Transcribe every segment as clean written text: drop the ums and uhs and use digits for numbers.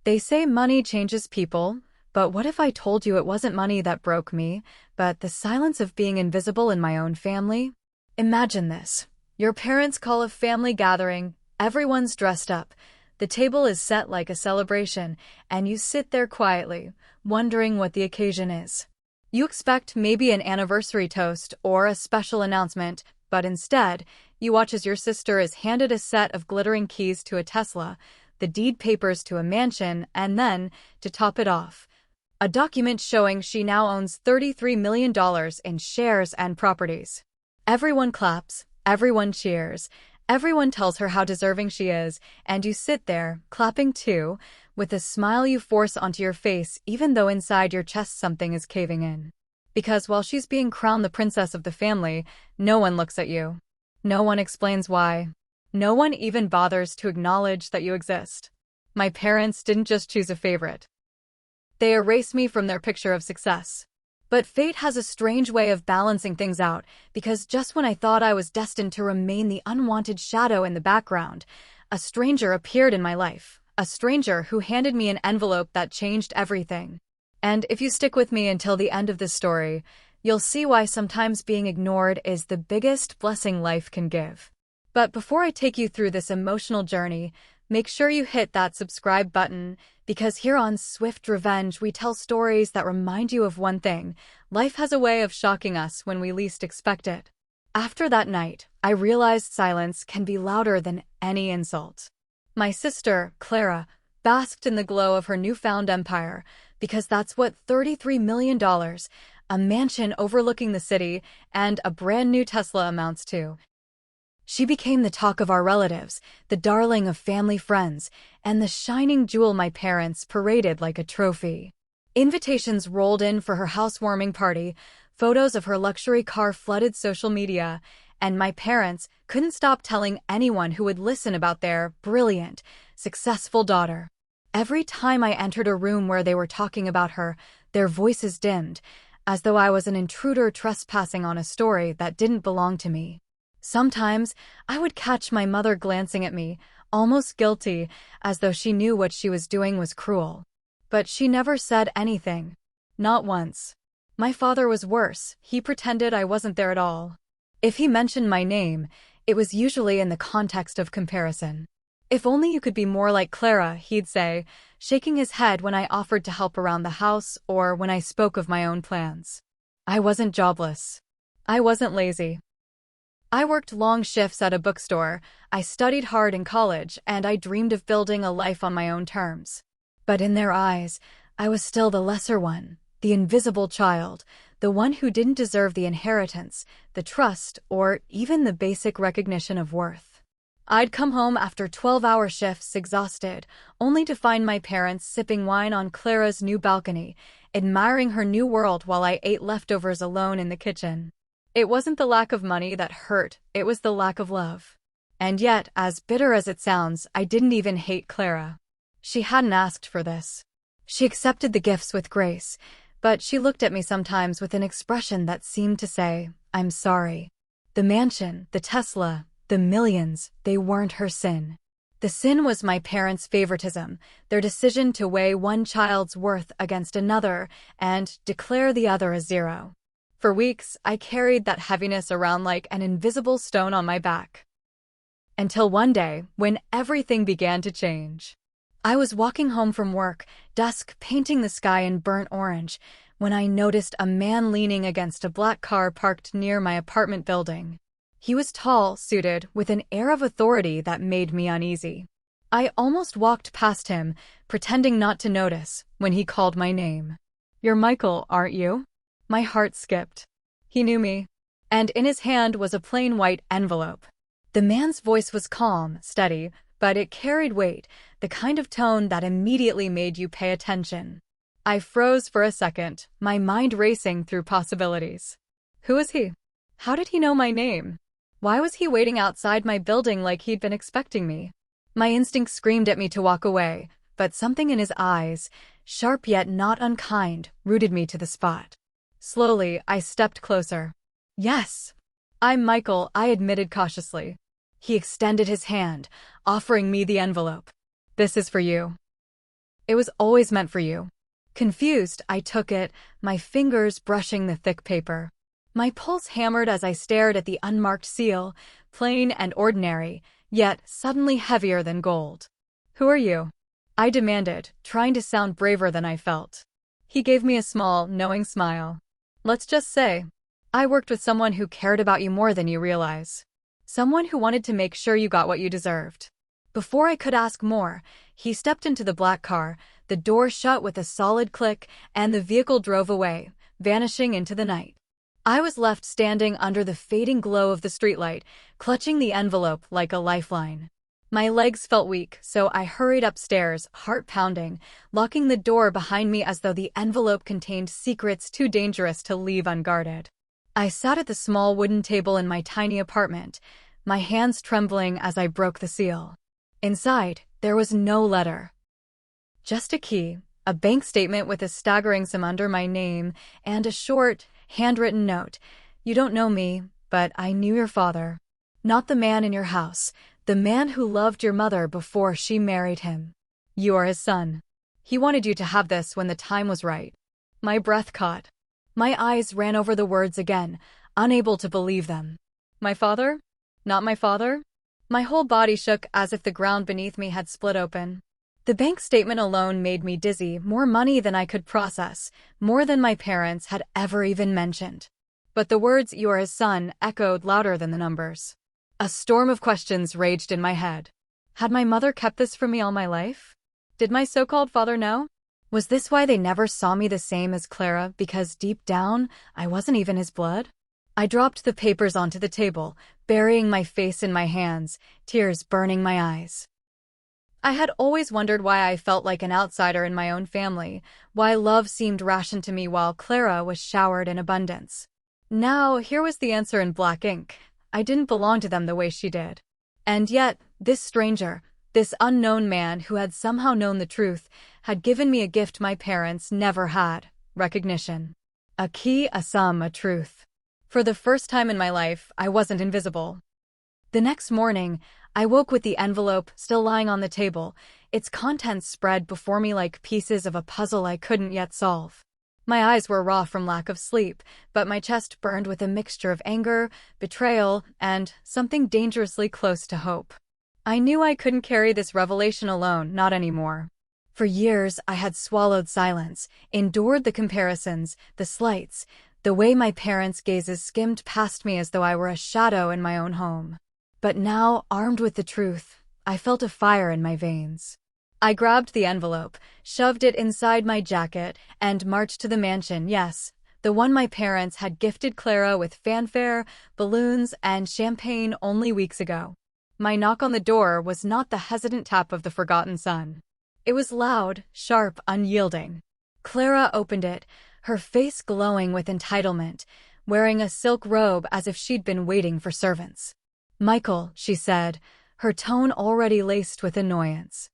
They say money changes people, but what if I told you it wasn't money that broke me, but the silence of being invisible in my own family? Imagine this. Your parents call a family gathering, everyone's dressed up, the table is set like a celebration, and you sit there quietly, wondering what the occasion is. You expect maybe an anniversary toast or a special announcement, but instead, you watch as your sister is handed a set of glittering keys to a Tesla, the deed papers to a mansion, and then, to top it off, a document showing she now owns $33 million in shares and properties. Everyone claps, everyone cheers, everyone tells her how deserving she is, and you sit there, clapping too, with a smile you force onto your face even though inside your chest something is caving in. Because while she's being crowned the princess of the family, no one looks at you. No one explains why. No one even bothers to acknowledge that you exist. My parents didn't just choose a favorite. They erase me from their picture of success. But fate has a strange way of balancing things out, because just when I thought I was destined to remain the unwanted shadow in the background, a stranger appeared in my life. A stranger who handed me an envelope that changed everything. And if you stick with me until the end of this story, you'll see why sometimes being ignored is the biggest blessing life can give. But before I take you through this emotional journey, make sure you hit that subscribe button, because here on Swift Revenge we tell stories that remind you of one thing: life has a way of shocking us when we least expect it. After that night, I realized silence can be louder than any insult. My sister, Clara, basked in the glow of her newfound empire, because that's what $33 million, a mansion overlooking the city, and a brand new Tesla amounts to. She became the talk of our relatives, the darling of family friends, and the shining jewel my parents paraded like a trophy. Invitations rolled in for her housewarming party, photos of her luxury car flooded social media, and my parents couldn't stop telling anyone who would listen about their brilliant, successful daughter. Every time I entered a room where they were talking about her, their voices dimmed, as though I was an intruder trespassing on a story that didn't belong to me. Sometimes, I would catch my mother glancing at me, almost guilty, as though she knew what she was doing was cruel. But she never said anything. Not once. My father was worse. He pretended I wasn't there at all. If he mentioned my name, it was usually in the context of comparison. "If only you could be more like Clara," he'd say, shaking his head when I offered to help around the house or when I spoke of my own plans. I wasn't jobless. I wasn't lazy. I worked long shifts at a bookstore, I studied hard in college, and I dreamed of building a life on my own terms. But in their eyes, I was still the lesser one, the invisible child, the one who didn't deserve the inheritance, the trust, or even the basic recognition of worth. I'd come home after 12-hour shifts exhausted, only to find my parents sipping wine on Clara's new balcony, admiring her new world while I ate leftovers alone in the kitchen. It wasn't the lack of money that hurt, it was the lack of love. And yet, as bitter as it sounds, I didn't even hate Clara. She hadn't asked for this. She accepted the gifts with grace, but she looked at me sometimes with an expression that seemed to say, "I'm sorry." The mansion, the Tesla, the millions, they weren't her sin. The sin was my parents' favoritism, their decision to weigh one child's worth against another and declare the other a zero. For weeks, I carried that heaviness around like an invisible stone on my back. Until one day, when everything began to change. I was walking home from work, dusk painting the sky in burnt orange, when I noticed a man leaning against a black car parked near my apartment building. He was tall, suited, with an air of authority that made me uneasy. I almost walked past him, pretending not to notice, when he called my name. "You're Michael, aren't you?" My heart skipped. He knew me. And in his hand was a plain white envelope. The man's voice was calm, steady, but it carried weight, the kind of tone that immediately made you pay attention. I froze for a second, my mind racing through possibilities. Who was he? How did he know my name? Why was he waiting outside my building like he'd been expecting me? My instinct screamed at me to walk away, but something in his eyes, sharp yet not unkind, rooted me to the spot. Slowly, I stepped closer. "Yes, I'm Michael," I admitted cautiously. He extended his hand, offering me the envelope. "This is for you." It was always meant for you. Confused, I took it, my fingers brushing the thick paper. My pulse hammered as I stared at the unmarked seal, plain and ordinary, yet suddenly heavier than gold. Who are you? I demanded, trying to sound braver than I felt. He gave me a small, knowing smile. Let's just say, I worked with someone who cared about you more than you realize. Someone who wanted to make sure you got what you deserved. Before I could ask more, he stepped into the black car, the door shut with a solid click, and the vehicle drove away, vanishing into the night. I was left standing under the fading glow of the streetlight, clutching the envelope like a lifeline. My legs felt weak, so I hurried upstairs, heart pounding, locking the door behind me as though the envelope contained secrets too dangerous to leave unguarded. I sat at the small wooden table in my tiny apartment, my hands trembling as I broke the seal. Inside, there was no letter. Just a key, a bank statement with a staggering sum under my name, and a short, handwritten note. You don't know me, but I knew your father. Not the man in your house, the man who loved your mother before she married him. You are his son. He wanted you to have this when the time was right. My breath caught. My eyes ran over the words again, unable to believe them. My father? Not my father? My whole body shook as if the ground beneath me had split open. The bank statement alone made me dizzy, more money than I could process, more than my parents had ever even mentioned. But the words, "You are his son," echoed louder than the numbers. A storm of questions raged in my head. Had my mother kept this from me all my life? Did my so-called father know? Was this why they never saw me the same as Clara, because deep down, I wasn't even his blood? I dropped the papers onto the table, burying my face in my hands, tears burning my eyes. I had always wondered why I felt like an outsider in my own family, why love seemed rationed to me while Clara was showered in abundance. Now, here was the answer in black ink. I didn't belong to them the way she did. And yet, this stranger, this unknown man who had somehow known the truth, had given me a gift my parents never had: recognition. A key, a sum, a truth. For the first time in my life, I wasn't invisible. The next morning, I woke with the envelope still lying on the table, its contents spread before me like pieces of a puzzle I couldn't yet solve. My eyes were raw from lack of sleep, but my chest burned with a mixture of anger, betrayal, and something dangerously close to hope. I knew I couldn't carry this revelation alone, not anymore. For years, I had swallowed silence, endured the comparisons, the slights, the way my parents' gazes skimmed past me as though I were a shadow in my own home. But now, armed with the truth, I felt a fire in my veins. I grabbed the envelope, shoved it inside my jacket, and marched to the mansion, yes, the one my parents had gifted Clara with fanfare, balloons, and champagne only weeks ago. My knock on the door was not the hesitant tap of the forgotten son. It was loud, sharp, unyielding. Clara opened it, her face glowing with entitlement, wearing a silk robe as if she'd been waiting for servants. "Michael," she said, her tone already laced with annoyance.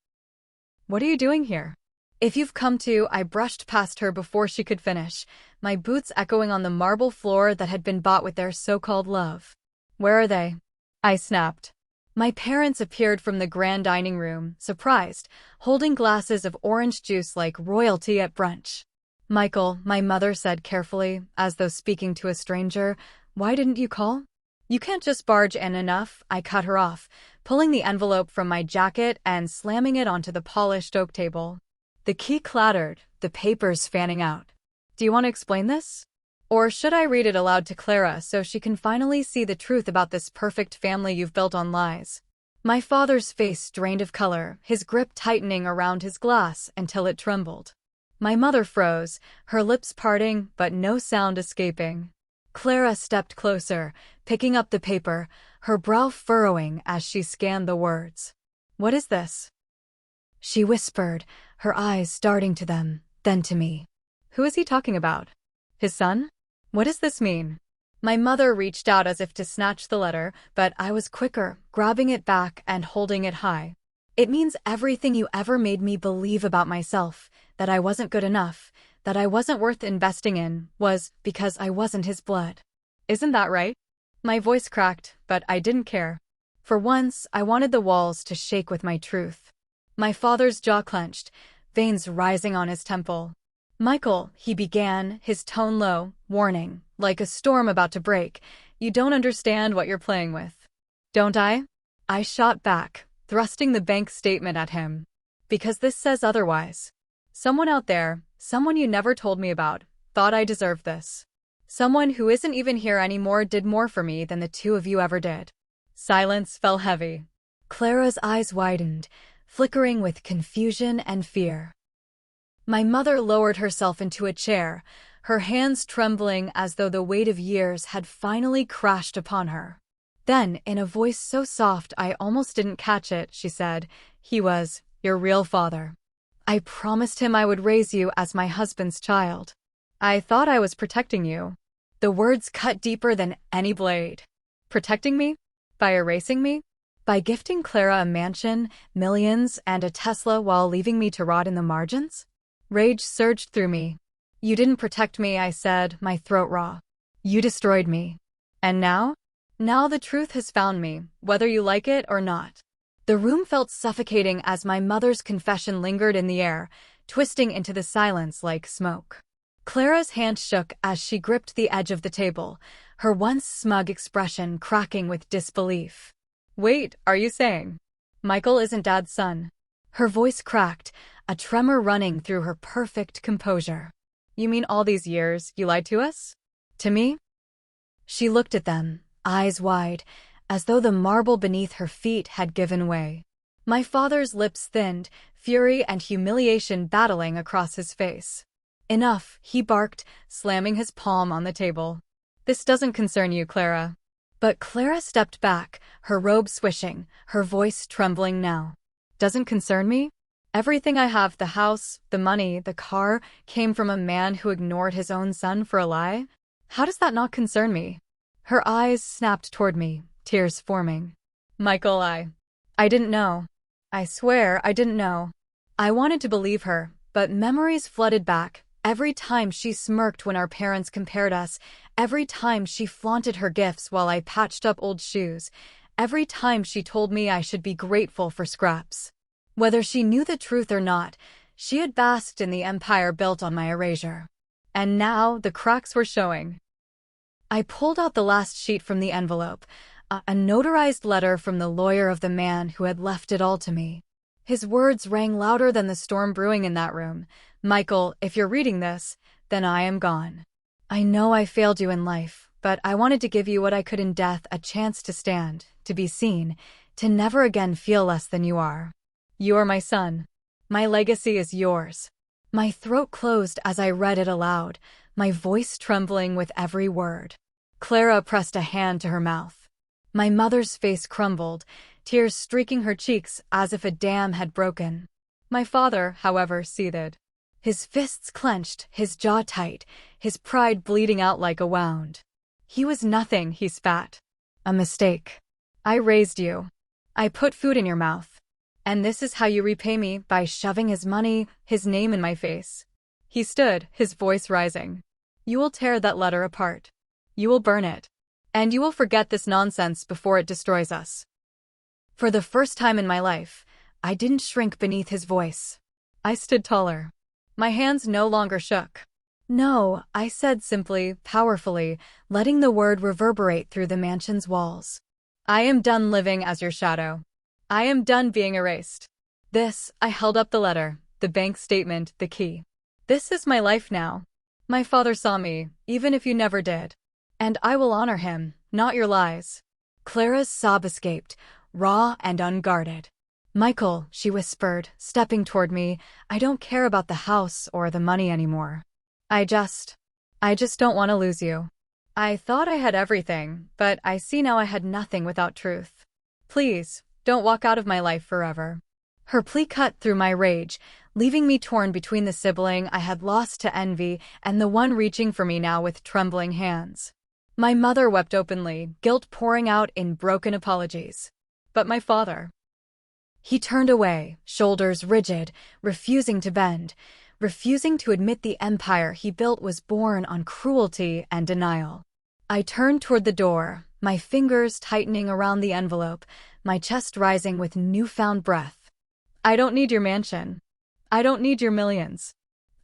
"What are you doing here?" "If you've come to," I brushed past her before she could finish, my boots echoing on the marble floor that had been bought with their so-called love. "Where are they?" I snapped. My parents appeared from the grand dining room, surprised, holding glasses of orange juice like royalty at brunch. "Michael," my mother said carefully, as though speaking to a stranger, "why didn't you call?" "You can't just barge in enough," I cut her off, pulling the envelope from my jacket and slamming it onto the polished oak table. The key clattered, the papers fanning out. "Do you want to explain this? Or should I read it aloud to Clara so she can finally see the truth about this perfect family you've built on lies?" My father's face drained of color, his grip tightening around his glass until it trembled. My mother froze, her lips parting but no sound escaping. Clara stepped closer, picking up the paper, her brow furrowing as she scanned the words. "What is this?" she whispered, her eyes darting to them, then to me. "Who is he talking about? His son? What does this mean?" My mother reached out as if to snatch the letter, but I was quicker, grabbing it back and holding it high. "It means everything you ever made me believe about myself, that I wasn't good enough, that I wasn't worth investing in, was because I wasn't his blood. Isn't that right?" My voice cracked, but I didn't care. For once, I wanted the walls to shake with my truth. My father's jaw clenched, veins rising on his temple. "Michael," he began, his tone low, warning, like a storm about to break, "you don't understand what you're playing with." "Don't I?" I shot back, thrusting the bank statement at him. "Because this says otherwise. Someone out there, someone you never told me about, thought I deserved this. Someone who isn't even here anymore did more for me than the two of you ever did." Silence fell heavy. Clara's eyes widened, flickering with confusion and fear. My mother lowered herself into a chair, her hands trembling as though the weight of years had finally crashed upon her. Then, in a voice so soft I almost didn't catch it, she said, "He was your real father. I promised him I would raise you as my husband's child. I thought I was protecting you." The words cut deeper than any blade. Protecting me? By erasing me? By gifting Clara a mansion, millions, and a Tesla while leaving me to rot in the margins? Rage surged through me. "You didn't protect me," I said, my throat raw. "You destroyed me. And now? Now the truth has found me, whether you like it or not." The room felt suffocating as my mother's confession lingered in the air, twisting into the silence like smoke. Clara's hand shook as she gripped the edge of the table, her once smug expression cracking with disbelief. "Wait, are you saying Michael isn't Dad's son?" Her voice cracked, a tremor running through her perfect composure. "You mean all these years you lied to us? To me?" She looked at them, eyes wide, as though the marble beneath her feet had given way. My father's lips thinned, fury and humiliation battling across his face. "Enough," he barked, slamming his palm on the table. "This doesn't concern you, Clara." But Clara stepped back, her robe swishing, her voice trembling now. "Doesn't concern me? Everything I have, the house, the money, the car, came from a man who ignored his own son for a lie? How does that not concern me?" Her eyes snapped toward me, tears forming. "Michael, I didn't know. I swear I didn't know." I wanted to believe her, but memories flooded back. Every time she smirked when our parents compared us, every time she flaunted her gifts while I patched up old shoes, every time she told me I should be grateful for scraps. Whether she knew the truth or not, she had basked in the empire built on my erasure. And now the cracks were showing. I pulled out the last sheet from the envelope, a notarized letter from the lawyer of the man who had left it all to me. His words rang louder than the storm brewing in that room. "Michael, if you're reading this, then I am gone. I know I failed you in life, but I wanted to give you what I could in death, a chance to stand, to be seen, to never again feel less than you are. You are my son. My legacy is yours." My throat closed as I read it aloud, my voice trembling with every word. Clara pressed a hand to her mouth. My mother's face crumbled, tears streaking her cheeks as if a dam had broken. My father, however, seethed. His fists clenched, his jaw tight, his pride bleeding out like a wound. "He was nothing," he spat. "A mistake. I raised you. I put food in your mouth. And this is how you repay me, by shoving his money, his name in my face." He stood, his voice rising. "You will tear that letter apart. You will burn it. And you will forget this nonsense before it destroys us." For the first time in my life, I didn't shrink beneath his voice. I stood taller. My hands no longer shook. "No," I said simply, powerfully, letting the word reverberate through the mansion's walls. "I am done living as your shadow. I am done being erased. This," I held up the letter, the bank statement, the key. "This is my life now. My father saw me, even if you never did. And I will honor him, not your lies." Clara's sob escaped, raw and unguarded. "Michael," she whispered, stepping toward me, "I don't care about the house or the money anymore. I just don't want to lose you. I thought I had everything, but I see now I had nothing without truth. Please, don't walk out of my life forever." Her plea cut through my rage, leaving me torn between the sibling I had lost to envy and the one reaching for me now with trembling hands. My mother wept openly, guilt pouring out in broken apologies. But my father. He turned away, shoulders rigid, refusing to bend, refusing to admit the empire he built was born on cruelty and denial. I turned toward the door, my fingers tightening around the envelope, my chest rising with newfound breath. "I don't need your mansion. I don't need your millions.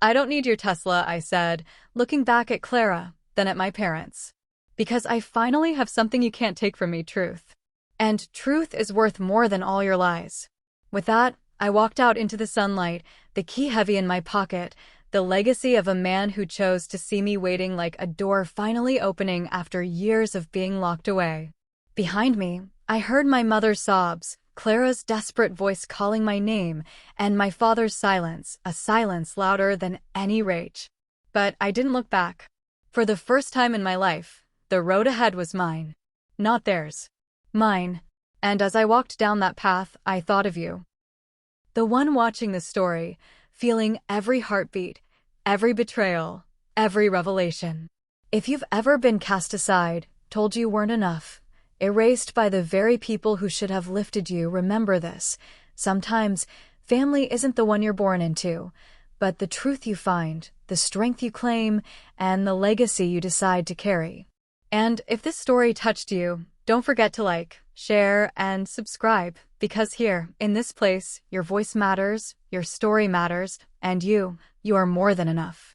I don't need your Tesla, I said, looking back at Clara, then at my parents. Because I finally have something you can't take from me, truth. And truth is worth more than all your lies. With that, I walked out into the sunlight, the key heavy in my pocket, the legacy of a man who chose to see me waiting like a door finally opening after years of being locked away. Behind me, I heard my mother's sobs, Clara's desperate voice calling my name, and my father's silence, a silence louder than any rage. But I didn't look back. For the first time in my life, the road ahead was mine. Not theirs. Mine. And as I walked down that path, I thought of you. The one watching the story, feeling every heartbeat, every betrayal, every revelation. If you've ever been cast aside, told you weren't enough, erased by the very people who should have lifted you, remember this. Sometimes, family isn't the one you're born into, but the truth you find, the strength you claim, and the legacy you decide to carry. And if this story touched you, don't forget to like, share, and subscribe, because here, in this place, your voice matters, your story matters, and you are more than enough.